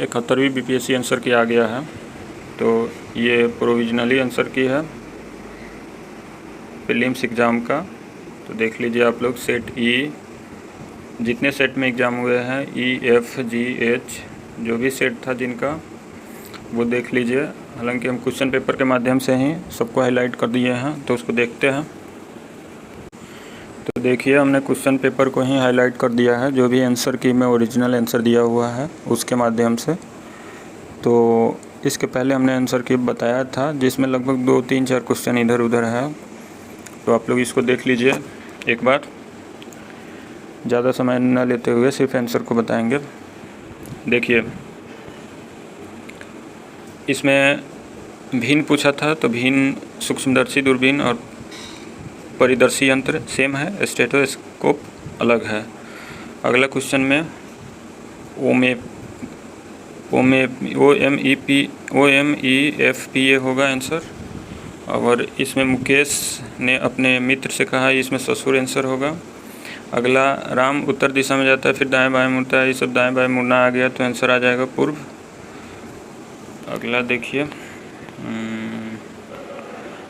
71वीं BPSC answer की आ गया है। तो ये प्रोविजनली आंसर की है प्रीलिम्स एग्ज़ाम का। तो देख लीजिए आप लोग, सेट ई जितने सेट में एग्ज़ाम हुए हैं, EFGH जो भी सेट था जिनका, वो देख लीजिए। हालांकि हम क्वेश्चन पेपर के माध्यम से ही सबको हाईलाइट कर दिए हैं, तो उसको देखते हैं। तो देखिए, हमने क्वेश्चन पेपर को ही हाईलाइट कर दिया है, जो भी आंसर की में ओरिजिनल आंसर दिया हुआ है उसके माध्यम से। तो इसके पहले हमने आंसर की बताया था, जिसमें लगभग 2, 3, 4 क्वेश्चन इधर उधर है। तो आप लोग इसको देख लीजिए एक बार, ज़्यादा समय न लेते हुए सिर्फ आंसर को बताएंगे। देखिए, इसमें भिन्न पूछा था, तो भिन्न सूक्ष्मदर्शी दूरबीन और परिदर्शी यंत्र सेम है, स्टेथोस्कोप अलग है। अगला क्वेश्चन में OMEFPA होगा आंसर। और इसमें मुकेश ने अपने मित्र से कहा, इसमें ससुर आंसर होगा। अगला, राम उत्तर दिशा में जाता है फिर दाएं बाएं मुड़ता है, ये सब दाएं बाएं मुड़ना आ गया, तो आंसर आ जाएगा पूर्व। अगला देखिए,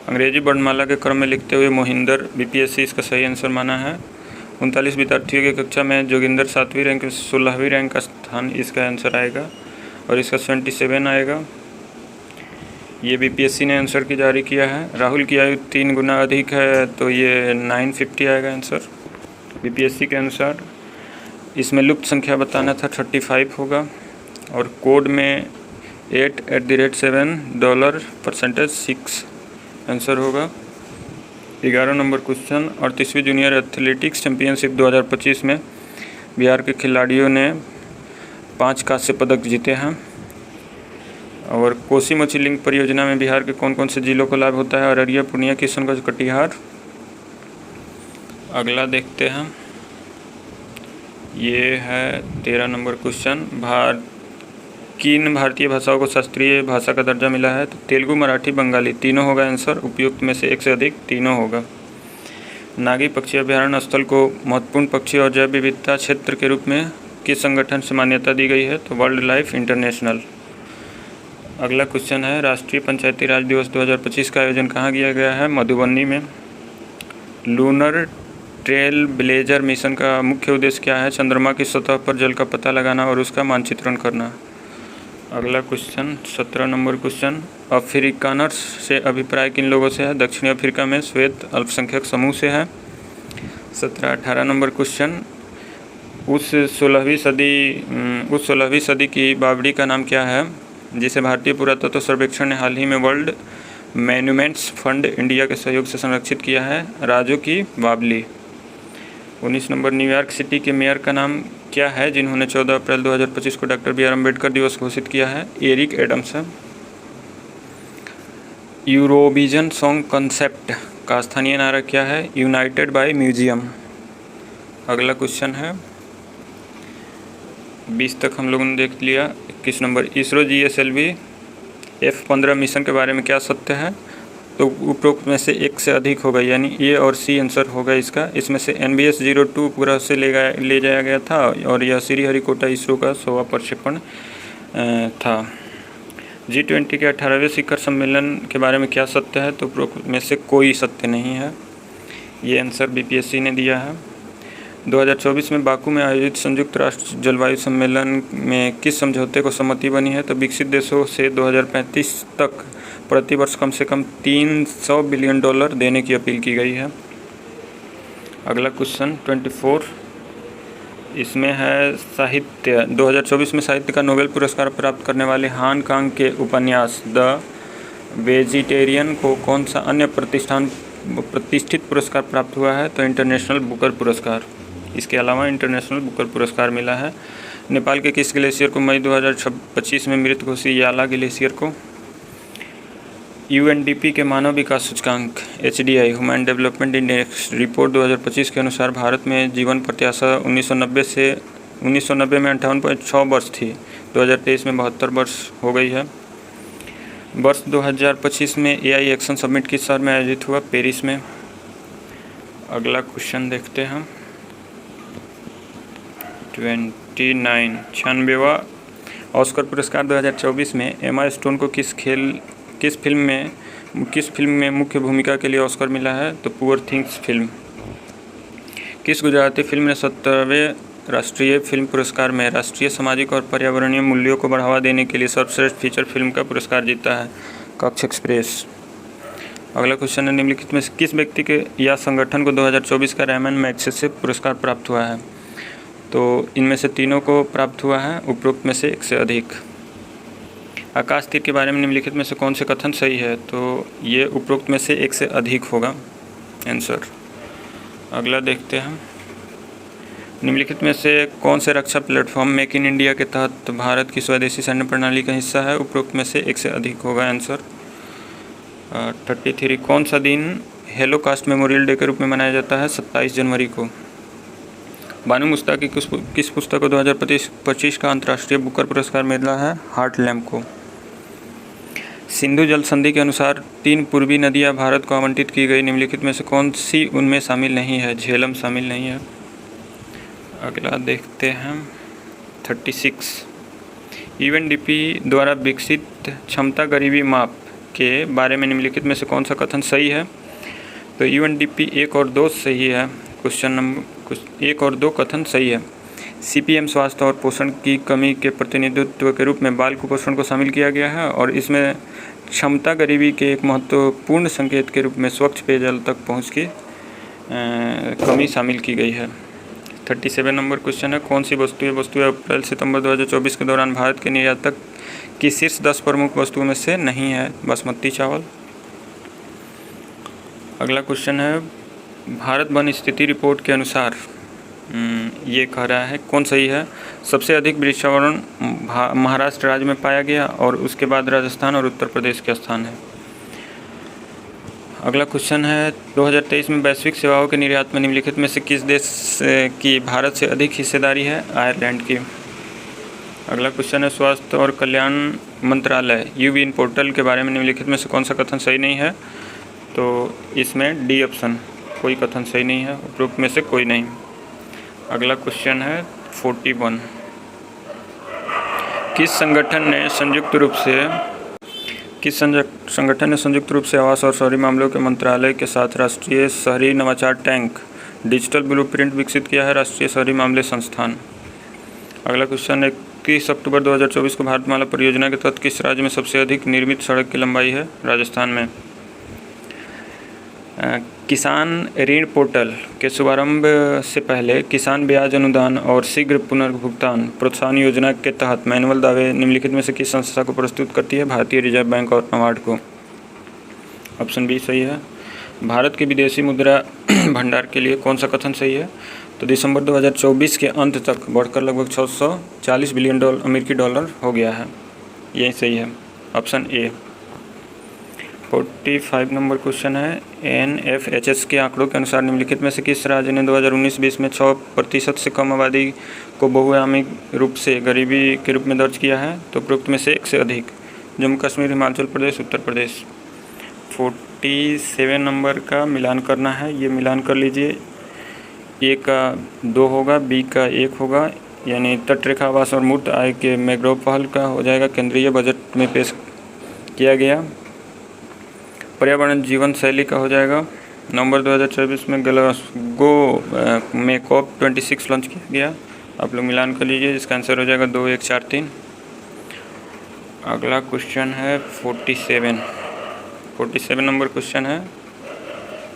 अंग्रेजी वर्णमाला के क्रम में लिखते हुए मोहिंदर बीपीएससी इसका सही आंसर माना है। 39 विद्यार्थियों की कक्षा में जोगिंदर 7वीं रैंक 16वीं रैंक का स्थान इसका आंसर आएगा, और इसका 27 आएगा। ये बीपीएससी ने आंसर की जारी किया है। राहुल की आयु 3 गुना अधिक है, तो ये 950 आएगा आंसर बीपीएससी के अनुसार। इसमें लुप्त संख्या बताना था, 35 होगा, और कोड में 8@7 $6 आंसर होगा। 11 नंबर क्वेश्चन, 38वीं जूनियर एथलेटिक्स चैंपियनशिप 2025 में बिहार के खिलाड़ियों ने 5 कांस्य पदक जीते हैं। और कोसी मोची लिंक परियोजना में बिहार के कौन कौन से जिलों को लाभ होता है? अररिया, पूर्णिया, किशनगंज, कटिहार। अगला देखते हैं, ये है 13 नंबर क्वेश्चन, किन भारतीय भाषाओं को शास्त्रीय भाषा का दर्जा मिला है? तो तेलुगु, मराठी, बंगाली तीनों होगा आंसर। उपयुक्त में से एक से अधिक तीनों होगा। नागी पक्षी अभयारण्य स्थल को महत्वपूर्ण पक्षी और जैव विविधता क्षेत्र के रूप में किस संगठन से मान्यता दी गई है? तो वर्ल्ड लाइफ इंटरनेशनल। अगला क्वेश्चन है, राष्ट्रीय पंचायती राज दिवस 2025 का आयोजन कहाँ किया गया है? मधुबनी में। लूनर ट्रेल ब्लेजर मिशन का मुख्य उद्देश्य क्या है? चंद्रमा की सतह पर जल का पता लगाना और उसका मानचित्रण करना। अगला क्वेश्चन 17 नंबर क्वेश्चन, अफ्रीकानर्स से अभिप्राय किन लोगों से है? दक्षिणी अफ्रीका में श्वेत अल्पसंख्यक समूह से है। 18 नंबर क्वेश्चन, उस 16वीं सदी की बावड़ी का नाम क्या है, जिसे भारतीय पुरातत्व सर्वेक्षण ने हाल ही में वर्ल्ड मॉन्यूमेंट्स फंड इंडिया के सहयोग से संरक्षित किया है? राजू की बावली। 19 नंबर, न्यूयॉर्क सिटी के मेयर का नाम क्या है, जिन्होंने 14 अप्रैल 2025 को डॉक्टर बी आर अम्बेडकर दिवस घोषित किया है? Eric Adamson. Eurovision song concept का स्थानीय नारा क्या है? United by music. अगला क्वेश्चन है, 20 तक हम लोगों ने देख लिया। 21 number, ISRO GSLV F-15 mission के बारे में क्या सत्य है? तो उपरोक्त में से एक से अधिक होगा, यानी ए और सी आंसर होगा इसका। इसमें से NBS-02 पूरा से ले जाया गया था, और यह श्रीहरिकोटा इसरो का 100वां प्रक्षेपण था। G20 के 18वें शिखर सम्मेलन के बारे में क्या सत्य है? तो उपरोक्त में से कोई सत्य नहीं है। ये आंसर बीपीएससी ने दिया है। 2024 में बाकू में आयोजित संयुक्त राष्ट्र जलवायु सम्मेलन में किस समझौते को सहमति बनी है? तो विकसित देशों से 2035 तक प्रतिवर्ष कम से कम $300 बिलियन देने की अपील की गई है। अगला क्वेश्चन 24, इसमें है साहित्य। 2024 में साहित्य का नोबेल पुरस्कार प्राप्त करने वाले हान कांग के उपन्यास द वेजिटेरियन को कौन सा अन्य प्रतिष्ठित पुरस्कार प्राप्त हुआ है? तो इंटरनेशनल बुकर पुरस्कार। इसके अलावा इंटरनेशनल बुकर पुरस्कार मिला है। नेपाल के किस ग्लेशियर को मई 2025 में मृत घोषित? याला ग्लेशियर को। UNDP के मानव विकास सूचकांक HDI human development index report 2025 के अनुसार भारत में जीवन प्रत्याशा 1990 में 58.6 वर्ष थी, 2023 में 72 वर्ष हो गई है। वर्ष 2025 में AI एक्शन समिट किस शहर में आयोजित हुआ? पेरिस में। अगला क्वेश्चन देखते हैं, 29 96वां ऑस्कर पुरस्कार 2024 में एमा स्टोन को किस फिल्म में मुख्य भूमिका के लिए ऑस्कर मिला है? तो पुअर थिंग्स फिल्म। किस गुजराती फिल्म ने 70वें राष्ट्रीय फिल्म पुरस्कार में राष्ट्रीय सामाजिक और पर्यावरणीय मूल्यों को बढ़ावा देने के लिए सर्वश्रेष्ठ फीचर फिल्म का पुरस्कार जीता है? कच्छ एक्सप्रेस। अगला क्वेश्चन है, निम्नलिखित में से किस व्यक्ति के या संगठन को 2024 का रैमन मैग्सेसे पुरस्कार प्राप्त हुआ है? तो इनमें से तीनों को प्राप्त हुआ है, उपरोक्त में से एक से अधिक। आकाश तीर के बारे में निम्नलिखित में से कौन से कथन सही है? तो ये उपरोक्त में से एक से अधिक होगा आंसर। अगला देखते हैं, निम्नलिखित में से कौन से रक्षा प्लेटफॉर्म मेक इन इंडिया के तहत भारत की स्वदेशी सैन्य प्रणाली का हिस्सा है? उपरोक्त में से एक से अधिक होगा आंसर। 33 कौन सा दिन हेलोकास्ट मेमोरियल डे के रूप में मनाया जाता है? 27 जनवरी को। बानू मुश्ताकी किस पुस्तक को 2025 का अंतर्राष्ट्रीय बुकर पुरस्कार मिला है? हार्ट लैम्प को। सिंधु जल संधि के अनुसार 3 पूर्वी नदियां भारत को आवंटित की गई, निम्नलिखित में से कौन सी उनमें शामिल नहीं है? झेलम शामिल नहीं है। अगला देखते हैं 36 यूएनडीपी द्वारा विकसित क्षमता गरीबी माप के बारे में निम्नलिखित में से कौन सा कथन सही है? तो यूएनडीपी 1 और 2 सही है। क्वेश्चन नंबर 1 और 2 कथन सही है। सीपीएम स्वास्थ्य और पोषण की कमी के प्रतिनिधित्व के रूप में बाल कुपोषण को शामिल किया गया है और इसमें क्षमता गरीबी के एक महत्वपूर्ण संकेत के रूप में स्वच्छ पेयजल तक पहुंच की कमी शामिल की गई है। 37 नंबर क्वेश्चन है, कौन सी वस्तुएं अप्रैल सितंबर 2024 के दौरान भारत के निर्यातक की शीर्ष 10 प्रमुख वस्तुओं में से नहीं है? बासमती चावल। अगला क्वेश्चन है, भारत वन स्थिति रिपोर्ट के अनुसार ये कह रहा है कौन सही है? सबसे अधिक वृक्षारोपण महाराष्ट्र राज्य में पाया गया और उसके बाद राजस्थान और उत्तर प्रदेश के स्थान है। अगला क्वेश्चन है, 2023 में वैश्विक सेवाओं के निर्यात में निम्नलिखित में से किस देश की भारत से अधिक हिस्सेदारी है? आयरलैंड की। अगला क्वेश्चन है, स्वास्थ्य और कल्याण मंत्रालय यूविन पोर्टल के बारे में निम्नलिखित में से कौन सा कथन सही नहीं है? तो इसमें डी ऑप्शन, कोई कथन सही नहीं है, उपरोक्त में से कोई नहीं। अगला क्वेश्चन है 41 किस संगठन ने संयुक्त रूप से आवास और शहरी मामलों के मंत्रालय के साथ राष्ट्रीय शहरी नवाचार टैंक डिजिटल ब्लूप्रिंट विकसित किया है? राष्ट्रीय शहरी मामले संस्थान। अगला क्वेश्चन है, 21 अक्टूबर 2024 को भारतमाला परियोजना के तहत किस राज्य में सबसे अधिक निर्मित सड़क की लंबाई है? राजस्थान में। किसान ऋण पोर्टल के शुभारंभ से पहले किसान ब्याज अनुदान और शीघ्र पुनर्भुगतान प्रोत्साहन योजना के तहत मैनुअल दावे निम्नलिखित में से किस संस्था को प्रस्तुत करती है? भारतीय रिजर्व बैंक और नाबार्ड को। ऑप्शन बी सही है। भारत के विदेशी मुद्रा भंडार के लिए कौन सा कथन सही है? तो दिसंबर 2024 के अंत तक बढ़कर लगभग 640 बिलियन अमेरिकी डॉलर हो गया है, यही सही है, ऑप्शन ए। 45 नंबर क्वेश्चन है, NFHS के आंकड़ों के अनुसार निम्नलिखित में से किस राज्य ने 2019-20 में 6% से कम आबादी को बहुआयामी रूप से गरीबी के रूप में दर्ज किया है? तो उपरोक्त में से एक से अधिक। जम्मू कश्मीर, हिमाचल प्रदेश, उत्तर प्रदेश। 47 नंबर का मिलान करना है, ये मिलान कर लीजिए। ए का 2 होगा, बी का 1 होगा, यानी तटरेखा आवास और मूर्त आय के मैग्रोव पहल का हो जाएगा, केंद्रीय बजट में पेश किया गया। पर्यावरण जीवन शैली का हो जाएगा। नवंबर 2024 में ग्लासगो में COP26 लॉन्च किया गया। आप लोग मिलान कर लीजिए, इसका आंसर हो जाएगा 2, 1, 4, 3। अगला क्वेश्चन है 47 नंबर क्वेश्चन है,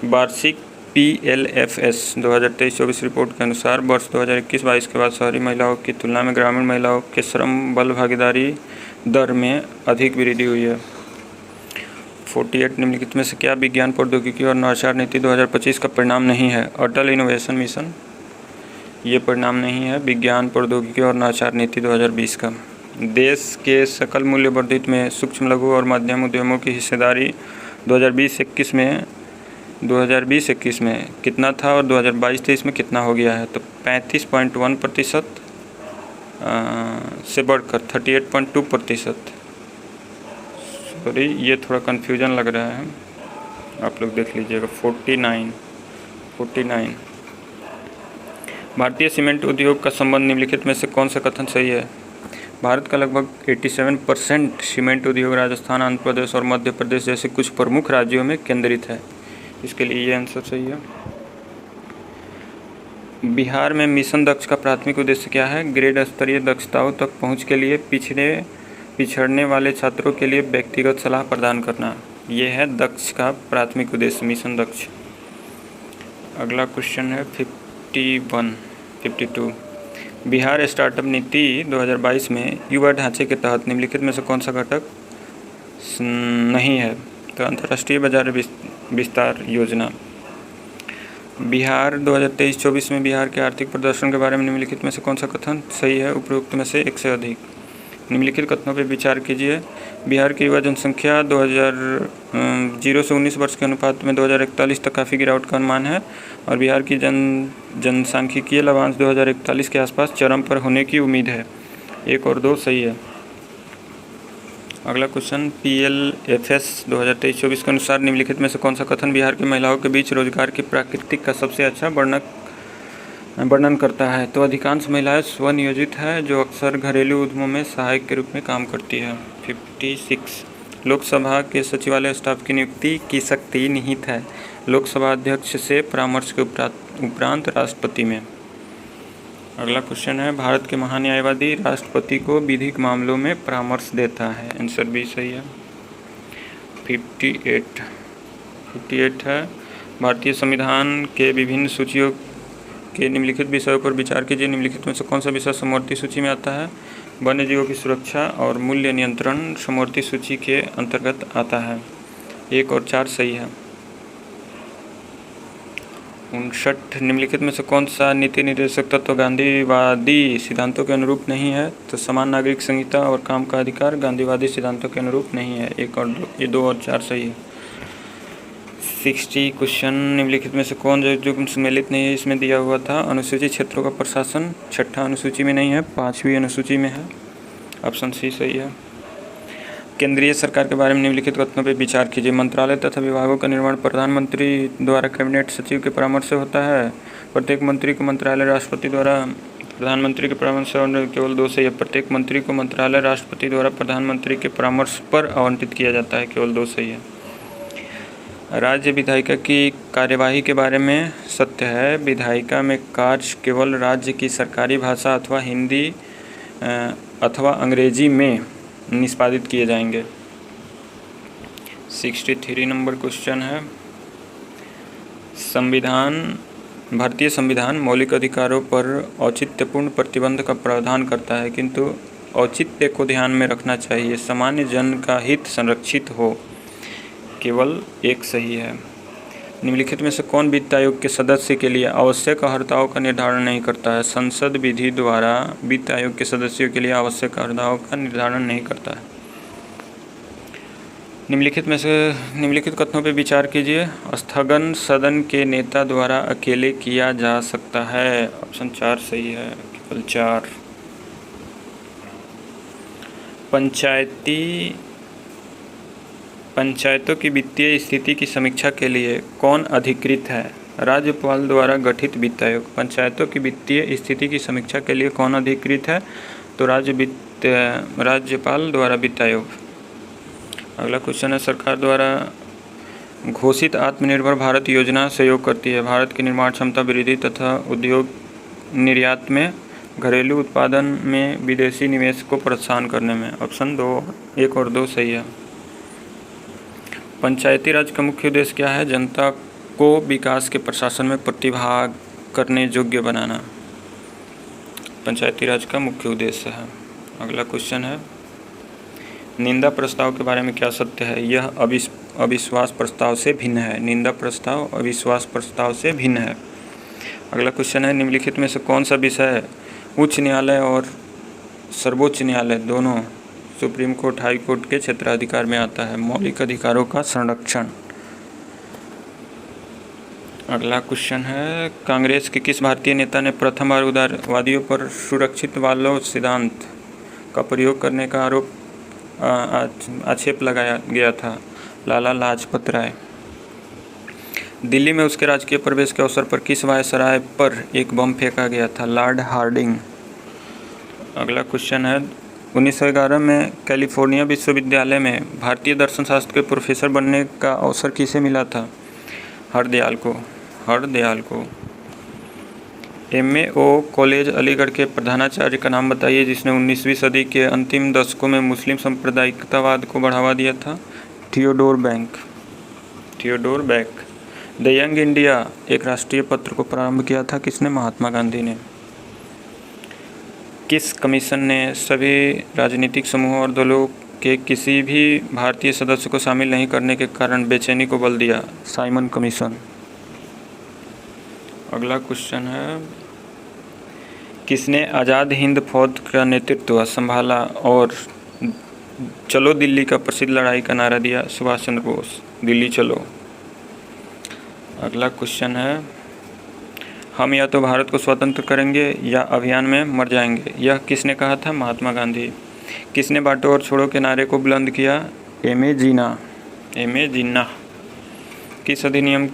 वार्षिक PLFS 2023-24 रिपोर्ट के अनुसार वर्ष 2021-22 के बाद शहरी महिलाओं की तुलना में ग्रामीण महिलाओं के श्रम बल भागीदारी दर में अधिक वृद्धि हुई है। 48 निम्नलिखित में से क्या विज्ञान प्रौद्योगिकी और नवाचार नीति 2025 का परिणाम नहीं है? अटल इनोवेशन मिशन ये परिणाम नहीं है विज्ञान प्रौद्योगिकी और नवाचार नीति 2020 का। देश के सकल मूल्य वर्धित में सूक्ष्म लघु और मध्यम उद्यमों की हिस्सेदारी 2020-21 में कितना था और 2022-23 में कितना हो गया है? तो 35.1% से बढ़कर 38.2%। सॉरी, ये थोड़ा कन्फ्यूजन लग रहा है, आप लोग देख लीजिएगा। 49 भारतीय सीमेंट उद्योग का संबंध निम्नलिखित में से कौन सा कथन सही है? भारत का लगभग 87% सीमेंट उद्योग राजस्थान, आंध्र प्रदेश और मध्य प्रदेश जैसे कुछ प्रमुख राज्यों में केंद्रित है। इसके लिए ये आंसर सही है। बिहार में मिशन दक्ष का प्राथमिक उद्देश्य क्या है? ग्रेड स्तरीय दक्षताओं तक पहुंच के लिए पिछड़ने वाले छात्रों के लिए व्यक्तिगत सलाह प्रदान करना। ये है दक्ष का प्राथमिक उद्देश्य, मिशन दक्ष। अगला क्वेश्चन है 52। बिहार स्टार्टअप नीति 2022 में युवा ढांचे के तहत निम्नलिखित में से कौन सा घटक नहीं है? तो अंतर्राष्ट्रीय बाजार विस्तार योजना। बिहार 2023-24 में बिहार के आर्थिक प्रदर्शन के बारे में निम्नलिखित में से कौन सा कथन सही है? उपरोक्त में से एक से अधिक। निम्नलिखित कथनों पर विचार कीजिए। बिहार की युवा जनसंख्या 0 से 19 वर्ष के अनुपात में 2041 तक काफ़ी गिरावट का अनुमान है और बिहार की जनसांख्यिकीय लाभांश 2041 के आसपास चरम पर होने की उम्मीद है। 1 और 2 सही है। अगला क्वेश्चन PLFS 2023-24 के अनुसार निम्नलिखित में से कौन सा कथन बिहार की महिलाओं के बीच रोजगार की प्रकृति का सबसे अच्छा वर्णन करता है? तो अधिकांश महिलाएं स्वनियोजित है जो अक्सर घरेलू उद्यमों में सहायक के रूप में काम करती है। 56 लोकसभा के सचिवालय स्टाफ की नियुक्ति की शक्ति निहित है लोकसभा अध्यक्ष से परामर्श के उपरांत राष्ट्रपति में। अगला क्वेश्चन है भारत के महान न्यायवादी राष्ट्रपति को विधिक मामलों में परामर्श देता है। आंसर बी सही है। 58 है भारतीय संविधान के विभिन्न सूचियों के निम्नलिखित विषयों पर विचार कीजिए। निम्नलिखित में से कौन सा विषय समवर्ती सूची में आता है? वन्य जीवों की सुरक्षा और मूल्य नियंत्रण समवर्ती सूची के अंतर्गत आता है। 1 और 4 सही है। 59 निम्नलिखित में से कौन सा नीति निर्देशक तत्व गांधीवादी सिद्धांतों के अनुरूप नहीं है? तो समान नागरिक संहिता और काम का अधिकार गांधीवादी सिद्धांतों के अनुरूप नहीं है। 1 और 2 और 4 सही है। 60 क्वेश्चन निम्नलिखित में से कौन जो सम्मिलित नहीं है? इसमें दिया हुआ था अनुसूचित क्षेत्रों का प्रशासन 6ठा अनुसूची में नहीं है, 5वीं अनुसूची में है। ऑप्शन सी सही है। केंद्रीय सरकार के बारे में निम्नलिखित कथनों पर विचार कीजिए। मंत्रालय तथा विभागों का निर्माण प्रधानमंत्री द्वारा कैबिनेट सचिव के परामर्श से होता है। प्रत्येक मंत्री को मंत्रालय राष्ट्रपति द्वारा प्रधानमंत्री के परामर्श से, और केवल 2 सही है। प्रत्येक मंत्री को मंत्रालय राष्ट्रपति द्वारा प्रधानमंत्री के परामर्श पर आवंटित किया जाता है। केवल 2 सही है। राज्य विधायिका की कार्यवाही के बारे में सत्य है। विधायिका में कार्य केवल राज्य की सरकारी भाषा अथवा हिंदी अथवा अंग्रेजी में निष्पादित किए जाएंगे। 63 नंबर क्वेश्चन है भारतीय संविधान मौलिक अधिकारों पर औचित्यपूर्ण प्रतिबंध का प्रावधान करता है, किंतु औचित्य को ध्यान में रखना चाहिए। सामान्य जन का हित संरक्षित हो। केवल 1 सही है। निम्नलिखित में से कौन वित्त आयोग के सदस्य के लिए आवश्यक अर्हताओं का निर्धारण नहीं करता है? संसद विधि द्वारा वित्त आयोग के सदस्यों के लिए आवश्यक अर्हताओं का निर्धारण नहीं करता है। निम्नलिखित कथनों पर विचार कीजिए। स्थगन सदन के नेता द्वारा अकेले किया जा सकता है। ऑप्शन 4 सही है। केवल 4। पंचायतों की वित्तीय स्थिति की समीक्षा के लिए कौन अधिकृत है? राज्यपाल द्वारा गठित वित्त आयोग। पंचायतों की वित्तीय स्थिति की समीक्षा के लिए कौन अधिकृत है? तो राज्यपाल द्वारा वित्त आयोग। अगला क्वेश्चन है सरकार द्वारा घोषित आत्मनिर्भर भारत योजना सहयोग करती है भारत की निर्माण क्षमता वृद्धि तथा उद्योग निर्यात में, घरेलू उत्पादन में विदेशी निवेश को प्रोत्साहन करने में। ऑप्शन 1 और 2 सही है। पंचायती राज का मुख्य उद्देश्य क्या है? जनता को विकास के प्रशासन में प्रतिभाग करने योग्य बनाना पंचायती राज का मुख्य उद्देश्य है। अगला क्वेश्चन है निंदा प्रस्ताव के बारे में क्या सत्य है? यह अविश्वास प्रस्ताव से भिन्न है। निंदा प्रस्ताव अविश्वास प्रस्ताव से भिन्न है। अगला क्वेश्चन है निम्नलिखित में से कौन सा विषय उच्च न्यायालय और सर्वोच्च न्यायालय दोनों सुप्रीम कोर्ट, हाई कोर्ट के क्षेत्राधिकार में आता है? मौलिक अधिकारों का संरक्षण। अगला क्वेश्चन है कांग्रेस के किस भारतीय नेता ने प्रथम बार उदारवादियों पर सुरक्षित बाल्य सिद्धांत का प्रयोग करने का आक्षेप लगाया गया था? लाला लाजपत राय। दिल्ली में उसके राजकीय प्रवेश के अवसर पर किस वायसराय पर एक बम फेंका गया था? Lord Hardinge. अगला क्वेश्चन है 1911 में कैलिफोर्निया विश्वविद्यालय में भारतीय दर्शन शास्त्र के प्रोफेसर बनने का अवसर किसे मिला था? हरदयाल को। MAO कॉलेज अलीगढ़ के प्रधानाचार्य का नाम बताइए जिसने 19वीं सदी के अंतिम दशकों में मुस्लिम सांप्रदायिकतावाद को बढ़ावा दिया था। Theodore back. The young India एक राष्ट्रीय पत्र को प्रारंभ किया था किसने? महात्मा गांधी ने। किस कमीशन ने सभी राजनीतिक समूहों और दलों के किसी भी भारतीय सदस्य को शामिल नहीं करने के कारण बेचैनी को बल दिया? Simon commission. अगला क्वेश्चन है, किसने आज़ाद हिंद फौज का नेतृत्व संभाला और चलो दिल्ली का प्रसिद्ध लड़ाई का नारा दिया? सुभाष चंद्र बोस। दिल्ली चलो। अगला क्वेश्चन है, हम या तो भारत को स्वतंत्र करेंगे या अभियान में मर जाएंगे, यह किसने कहा था? महात्मा गांधी। किसने बांटो और छोड़ो के नारे को बुलंद किया? एम.ए. जिन्ना। किस अधिनियम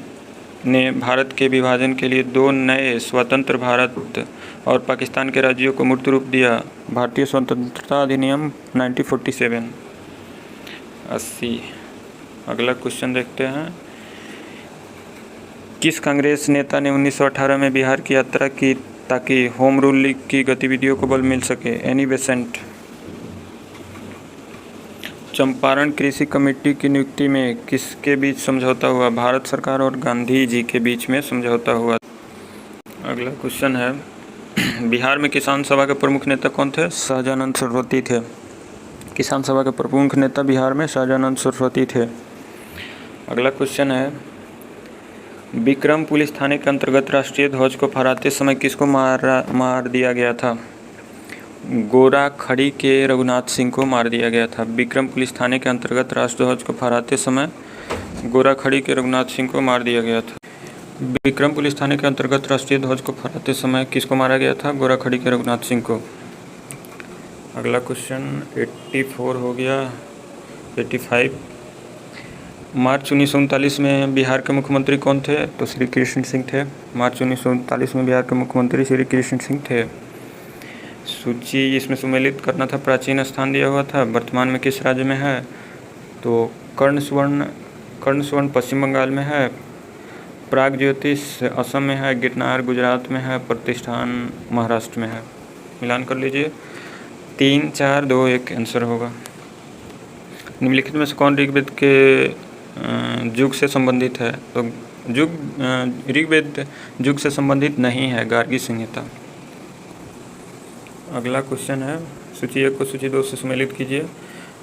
ने भारत के विभाजन के लिए 2 नए स्वतंत्र भारत और पाकिस्तान के राज्यों को मूर्त रूप दिया? भारतीय स्वतंत्रता अधिनियम 1947। 80। अगला क्वेश्चन देखते हैं, किस कांग्रेस नेता ने 1918 में बिहार की यात्रा की ताकि होम रूल लीग की गतिविधियों को बल मिल सके? Annie Besant. चंपारण कृषि कमेटी की नियुक्ति में किसके बीच समझौता हुआ? भारत सरकार और गांधी जी के बीच में समझौता हुआ। अगला क्वेश्चन है, बिहार में किसान सभा के प्रमुख नेता कौन थे? सहजानंद सरस्वती थे। किसान सभा के प्रमुख नेता बिहार में सहजानंद सरस्वती थे। अगला क्वेश्चन है, विक्रम पुलिस थाने के अंतर्गत राष्ट्रीय ध्वज को फहराते समय किसको मार दिया गया था? गोरा खड़ी के रघुनाथ सिंह को मार दिया गया था। विक्रम पुलिस थाने के अंतर्गत राष्ट्रीय ध्वज को फहराते समय गोरा खड़ी के रघुनाथ सिंह को मार दिया गया था। विक्रम पुलिस थाने के अंतर्गत राष्ट्रीय ध्वज को फहराते समय किसको मारा गया था? गोरा खड़ी के रघुनाथ सिंह को। अगला क्वेश्चन 84 हो गया। 85, मार्च 1939 में बिहार के मुख्यमंत्री कौन थे? तो श्री कृष्ण सिंह थे। मार्च 1939 में बिहार के मुख्यमंत्री श्री कृष्ण सिंह थे। सूची इसमें सुमेलित करना था, प्राचीन स्थान दिया हुआ था, वर्तमान में किस राज्य में है? तो कर्णसुवर्ण पश्चिम बंगाल में है, प्राग ज्योतिष असम में है, गिरनार गुजरात में है, प्रतिष्ठान महाराष्ट्र में है। मिलान कर लीजिए, 3, 4, 2, 1 आंसर होगा। निम्नलिखित में से कौन ऋग्वेद के युग से संबंधित है? तो ऋग्वेद युग से संबंधित नहीं है, गार्गी संहिता। अगला क्वेश्चन है, सूची 1 को सूची 2 से सम्मिलित कीजिए।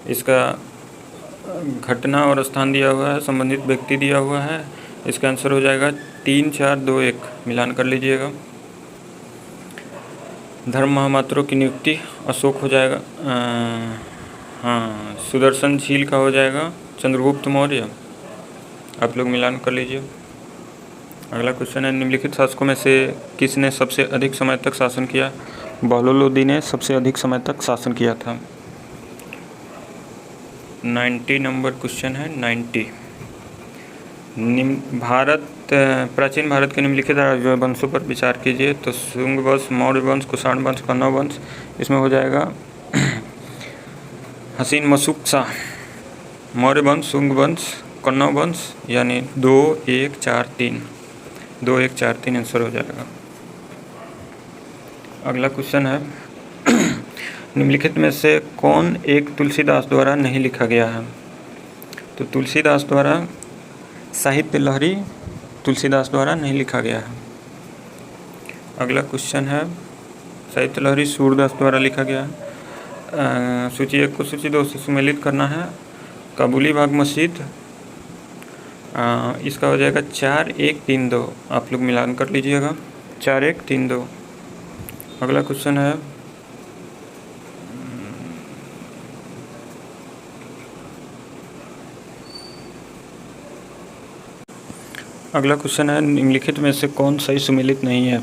इसका घटना और स्थान दिया हुआ है, संबंधित व्यक्ति दिया हुआ है। इसका आंसर हो जाएगा 3, 4, 2, 1। मिलान कर लीजिएगा। धर्म महामात्रों की नियुक्ति अशोक हो जाएगा। हाँ, सुदर्शन झील का हो जाएगा चंद्रगुप्त मौर्य। आप लोग मिलान कर लीजिए। अगला क्वेश्चन है, निम्नलिखित शासकों में से किसने सबसे अधिक समय तक शासन किया? बहलोल ने सबसे अधिक समय तक शासन किया था। 90 नंबर क्वेश्चन है, 90। प्राचीन भारत के निम्नलिखित राजवंशों पर विचार कीजिए। तो शुंग वंश, मौर्य वंश, कुषाण वंश, कण्व वंश। इसमें हो जाएगा हसीन मशूक शाह। मौर्य वंश, शुंग वंश, कण्व वंश, यानी 2, 1, 4, 3। 2, 1, 4, 3 आंसर हो जाएगा। अगला क्वेश्चन है, निम्नलिखित में से कौन एक तुलसीदास द्वारा नहीं लिखा गया है? तो तुलसीदास द्वारा साहित्य लहरी तुलसीदास द्वारा नहीं लिखा गया है। अगला क्वेश्चन है, साहित्य लहरी सूरदास द्वारा लिखा गया है। सूची 1 को सूची 2 से सम्मिलित करना है। काबुली बाग मस्जिद, इसका हो जाएगा 4, 1, 3, 2। आप लोग मिलान कर लीजिएगा, 4, 1, 3, 2। अगला क्वेश्चन है, निम्नलिखित में से कौन सही सुमेलित नहीं है?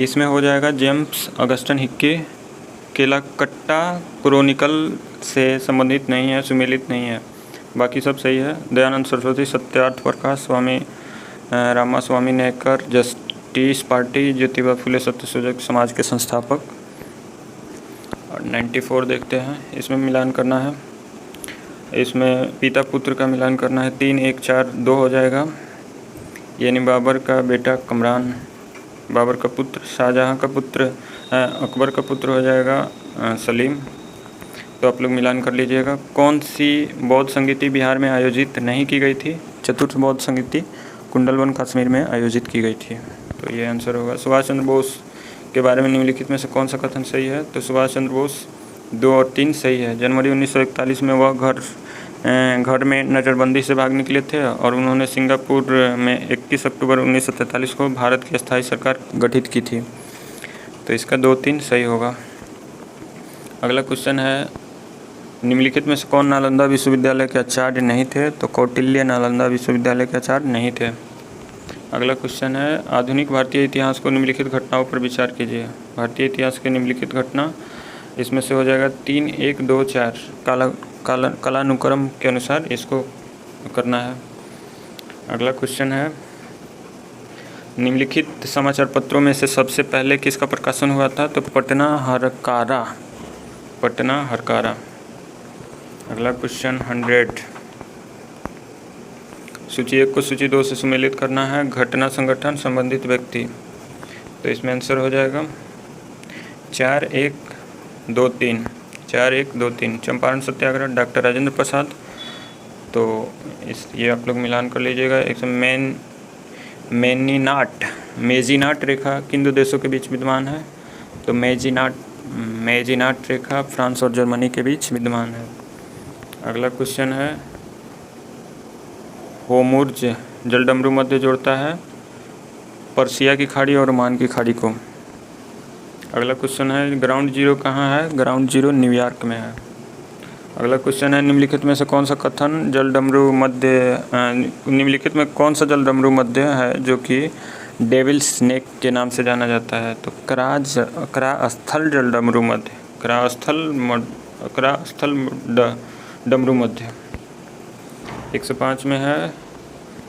इसमें हो जाएगा जेम्स अगस्टन हिक्की। केलाकट्टा क्रोनिकल से संबंधित नहीं है, सुमेलित नहीं है। बाकी सब सही है। दयानंद सरस्वती, सत्यार्थ प्रकाश, स्वामी रामा स्वामी नेकर, जस्टिस पार्टी, ज्योतिबा फुले सत्यशोधक समाज के संस्थापक। 94 देखते हैं, इसमें मिलान करना है। इसमें पिता पुत्र का मिलान करना है, 3 1 4 2 हो जाएगा, यानी बाबर का बेटा कमरान, बाबर का पुत्र, शाहजहाँ का पुत्र अकबर का पुत्र हो जाएगा सलीम। तो आप लोग मिलान कर लीजिएगा। कौन सी बौद्ध संगीति बिहार में आयोजित नहीं की गई थी? चतुर्थ बौद्ध संगीति कुंडलवन कश्मीर में आयोजित की गई थी। तो ये आंसर होगा। सुभाष चंद्र बोस के बारे में निम्नलिखित में से कौन सा कथन सही है? तो सुभाष चंद्र बोस 2 और 3 सही है। जनवरी 1941 में वह घर में नज़रबंदी से भाग निकले थे और उन्होंने सिंगापुर में 21 अक्टूबर 1943 को भारत की स्थायी सरकार गठित की थी। तो इसका 2 3 सही होगा। अगला क्वेश्चन है, निम्नलिखित में से कौन नालंदा विश्वविद्यालय के आचार्य नहीं थे? तो कौटिल्य नालंदा विश्वविद्यालय के आचार्य नहीं थे। अगला क्वेश्चन है, आधुनिक भारतीय इतिहास को निम्नलिखित घटनाओं पर विचार कीजिए। भारतीय इतिहास के निम्नलिखित घटना इसमें से हो जाएगा 3 1 2 4 कालानुक्रम के अनुसार इसको करना है। अगला क्वेश्चन है, निम्नलिखित समाचार पत्रों में से सबसे पहले किसका प्रकाशन हुआ था? तो पटना हरकारा। अगला क्वेश्चन 100, सूची 1 को सूची 2 से सुमेलित करना है। घटना, संगठन, संबंधित व्यक्ति। तो इसमें आंसर हो जाएगा 4 1 2 3 4 1 2 3 चंपारण सत्याग्रह, डॉक्टर राजेंद्र प्रसाद। तो ये आप लोग मिलान कर लीजिएगा। एक मेजिनाट रेखा किन 2 देशों के बीच विद्यमान है? तो मेजिनाट रेखा फ्रांस और जर्मनी के बीच विद्यमान है। अगला क्वेश्चन है, होर्मुज़ जलडमरू मध्य जोड़ता है पर्शिया की खाड़ी और ओमान की खाड़ी को। अगला क्वेश्चन है, ग्राउंड जीरो कहाँ है? ग्राउंड जीरो न्यूयॉर्क में है। अगला क्वेश्चन है, निम्नलिखित में से कौन सा कथन निम्नलिखित में कौन सा जलडमरू मध्य है जो कि डेविल स्नेक के नाम से जाना जाता है? तो क्रास्थल जलडमरू मध्य, क्रास्थल डमरू मध्य। 105 में है,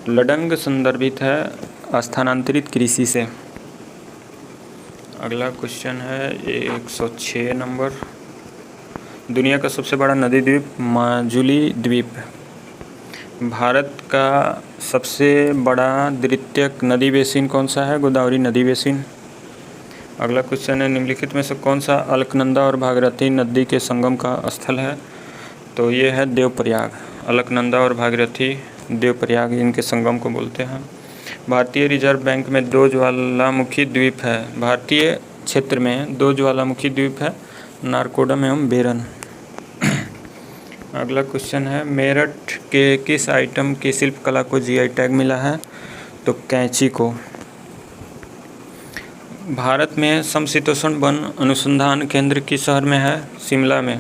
लडंग संदर्भित है स्थानांतरित कृषि से। अगला क्वेश्चन है 106 नंबर, दुनिया का सबसे बड़ा नदी द्वीप माजुली द्वीप। भारत का सबसे बड़ा द्वितीयक नदी बेसिन कौन सा है? गोदावरी नदी बेसिन। अगला क्वेश्चन है, निम्नलिखित में से कौन सा अलकनंदा और भागीरथी नदी के संगम का स्थल है? तो ये है देवप्रयाग। अलकनंदा और भागीरथी देवप्रयाग इनके संगम को बोलते हैं। भारतीय रिजर्व बैंक में 2 ज्वालामुखी द्वीप है। भारतीय क्षेत्र में 2 ज्वालामुखी द्वीप है, नारकोडम एवं बेरन। अगला क्वेश्चन है, मेरठ के किस आइटम की शिल्पकला को जीआई टैग मिला है? तो कैंची को। भारत में समशीतोष्ण वन अनुसंधान केंद्र किस शहर में है? शिमला में।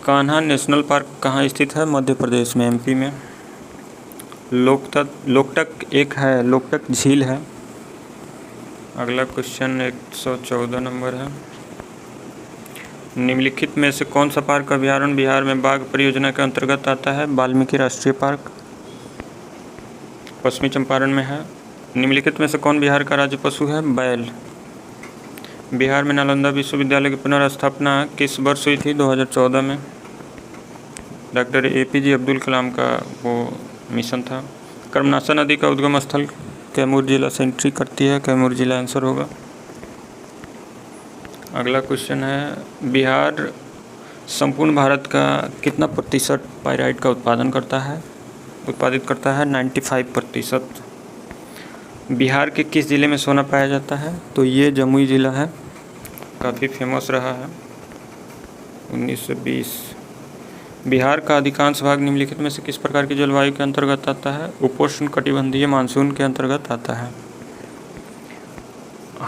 कान्हा नेशनल पार्क कहाँ स्थित है? मध्य प्रदेश में, एमपी में। लोकटक एक है, लोकटक झील है। अगला क्वेश्चन 114 नंबर है, निम्नलिखित में से कौन सा पार्क अभ्यारण्य बिहार में बाघ परियोजना के अंतर्गत आता है? वाल्मीकि राष्ट्रीय पार्क पश्चिमी चंपारण में है। निम्नलिखित में से कौन बिहार का राज्य पशु है? बैल। बिहार में नालंदा विश्वविद्यालय की पुनर्स्थापना किस वर्ष हुई थी? 2014 में। डॉक्टर APJ अब्दुल कलाम का वो मिशन था। कर्मनाशा नदी का उद्गम स्थल कैमूर जिला से एंट्री करती है, कैमूर जिला आंसर होगा। अगला क्वेश्चन है, बिहार संपूर्ण भारत का कितना प्रतिशत पाइराइट का उत्पादित करता है? 95%। बिहार के किस ज़िले में सोना पाया जाता है? तो ये जमुई ज़िला है, काफ़ी फेमस रहा है 1920। बिहार का अधिकांश भाग निम्नलिखित में से किस प्रकार की जलवायु के अंतर्गत आता है? उपोष्ण कटिबंधीय मानसून के अंतर्गत आता है।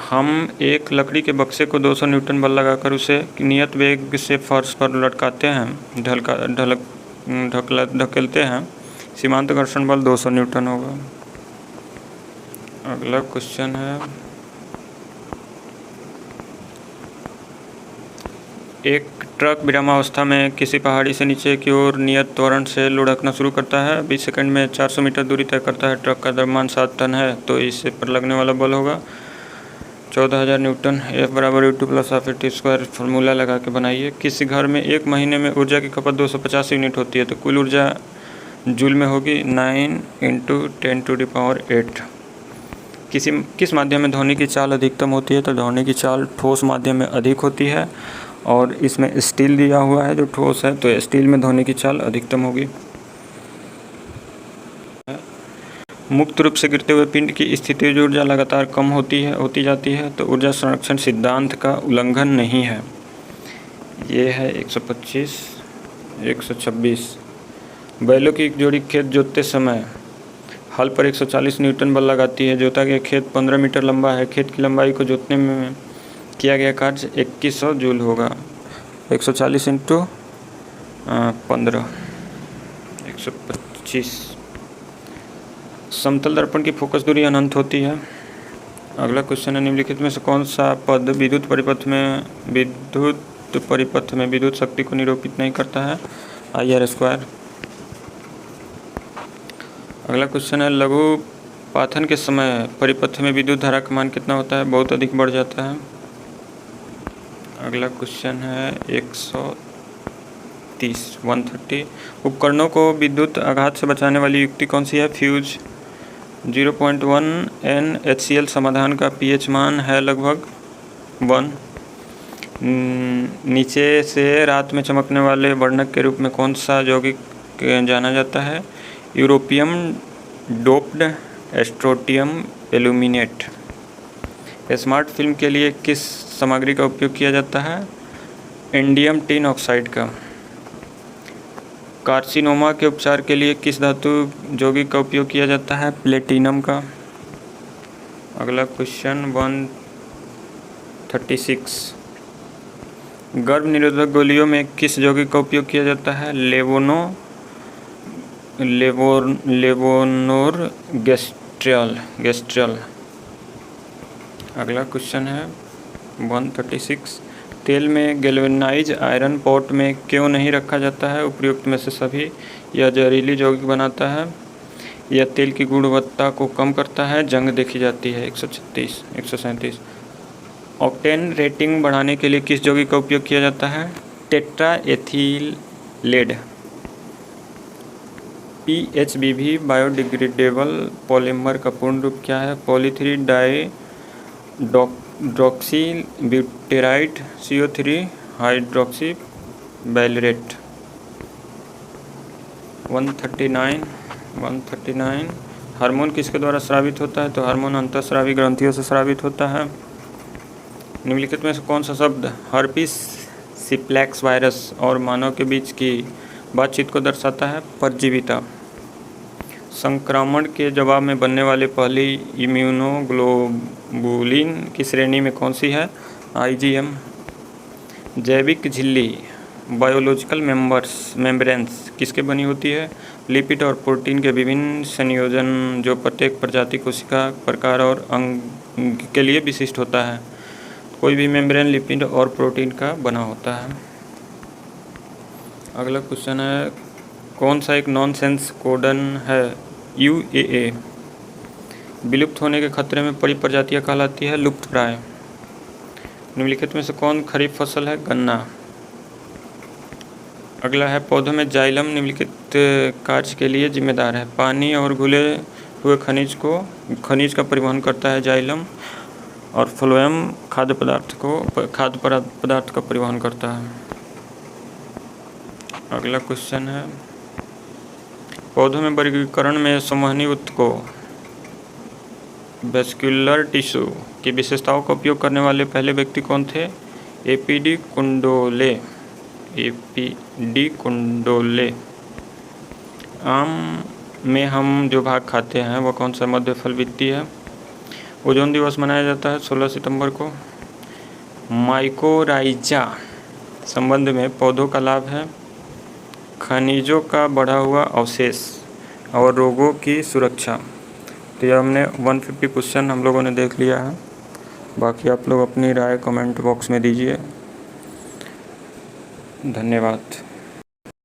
हम एक लकड़ी के बक्से को 200 न्यूटन बल लगाकर उसे नियत वेग से फर्श पर लटकाते हैं, ढकेलते हैं, सीमांत घर्षण बल 200 न्यूटन होगा। अगला क्वेश्चन है, एक ट्रक विरामावस्था में किसी पहाड़ी से नीचे की ओर नियत त्वरण से लुढ़कना शुरू करता है। 20 सेकंड में 400 मीटर दूरी तय करता है। ट्रक का द्रव्यमान 7 टन है, तो इससे पर लगने वाला बल होगा 14,000 न्यूटन। F बराबर U2 plus half T square formula लगा के बनाइए। किसी घर में एक महीने में ऊर्जा की खपत 250 यूनिट होती है तो कुल ऊर्जा जूल में होगी 9 × 10⁸। किस माध्यम में ध्वनि की चाल अधिकतम होती है? तो ध्वनि की चाल ठोस माध्यम में अधिक होती है और इसमें स्टील दिया हुआ है जो ठोस है, तो स्टील में ध्वनि की चाल अधिकतम होगी। मुक्त रूप से गिरते हुए पिंड की स्थितिज ऊर्जा लगातार कम होती जाती है तो ऊर्जा संरक्षण सिद्धांत का उल्लंघन नहीं है। ये है 125, 126। बैलों की एक जोड़ी खेत जोतते समय हल पर 140 न्यूटन बल लगाती है। जोता गया खेत 15 मीटर लंबा है। खेत की लंबाई को जोतने में किया गया कार्य 2100 जूल होगा। 140 × 15, 125। समतल दर्पण की फोकस दूरी अनंत होती है। अगला क्वेश्चन है, निम्नलिखित में से कौन सा पद विद्युत परिपथ में विद्युत शक्ति को निरूपित नहीं करता है? IR²। अगला क्वेश्चन है, लघु पाथन के समय परिपथ में विद्युत धारा का मान कितना होता है? बहुत अधिक बढ़ जाता है। अगला क्वेश्चन है 130। उपकरणों को विद्युत आघात से बचाने वाली युक्ति कौन सी है? फ्यूज। 0.1 NaHCl समाधान का pH मान है लगभग 1। नीचे से रात में चमकने वाले वर्णक के रूप में कौन सा यौगिक जाना जाता है? Europium doped strontium aluminate. Smart film के लिए किस सामग्री का उपयोग किया जाता है? इंडियम टिन ऑक्साइड का। कार्सिनोमा के उपचार के लिए किस धातु यौगिक का उपयोग किया जाता है? प्लेटिनम का। अगला क्वेश्चन 136। गर्भ निरोधक गोलियों में किस यौगिक का उपयोग किया जाता है? लेवोनोर गेस्ट्रियल। अगला क्वेश्चन है 136। तेल में गैल्वेनाइज आयरन पॉट में क्यों नहीं रखा जाता है? उपयुक्त में से सभी। यह जहरीली यौगिक बनाता है। यह तेल की गुणवत्ता को कम करता है। जंग देखी जाती है। 136, 137। ऑक्टेन रेटिंग बढ़ाने के लिए किस यौगिक का उपयोग किया जाता है? टेट्राएथिलेट। PHBB बायोडिग्रेडेबल पॉलीमर का पूर्ण रूप क्या है? पॉली3 डाइड्रॉक्सी ब्यूटेराइड CO3 हाइड्रॉक्सी बैलेट। 139। हार्मोन किसके द्वारा स्रावित होता है? तो हार्मोन अंतःस्रावी ग्रंथियों से स्रावित होता है। निम्नलिखित में से कौन सा शब्द हर्पिस सिप्लेक्स वायरस और मानव के बीच की बातचीत को दर्शाता है? परजीविता। संक्रमण के जवाब में बनने वाली पहली इम्यूनोग्लोबुलिन की श्रेणी में कौन सी है? IgM। जैविक झिल्ली बायोलॉजिकल मेम्ब्रेन्स किसके बनी होती है? लिपिड और प्रोटीन के विभिन्न संयोजन जो प्रत्येक प्रजाति कोशिका प्रकार और अंग के लिए विशिष्ट होता है। कोई भी मेम्ब्रेन लिपिड और प्रोटीन का बना होता है। अगला क्वेश्चन है, कौन सा एक नॉनसेंस कोडन है? UAA। विलुप्त होने के खतरे में पड़ी प्रजातियाँ कहलाती है लुप्तप्राय। निम्नलिखित में से कौन खरीफ फसल है? गन्ना। अगला है, पौधों में जाइलम निम्नलिखित कार्य के लिए जिम्मेदार है? पानी और घुले हुए खनिज का परिवहन करता है जाइलम, और फ्लोएम खाद्य पदार्थ का परिवहन करता है। अगला क्वेश्चन है, पौधों में वर्गीकरण में संवहनी ऊतकों वेस्क्युलर टिश्यू की विशेषताओं का उपयोग करने वाले पहले व्यक्ति कौन थे? APD कुंडोले। आम में हम जो भाग खाते हैं वह कौन सा मध्य फल वित्तीय है? ओजोन दिवस मनाया जाता है 16 सितंबर को। माइकोराइजा संबंध में पौधों का लाभ है खनिजों का बढ़ा हुआ अवशेष और रोगों की सुरक्षा। तो यह हमने 150 क्वेश्चन हम लोगों ने देख लिया है। बाकी आप लोग अपनी राय कमेंट बॉक्स में दीजिए। धन्यवाद।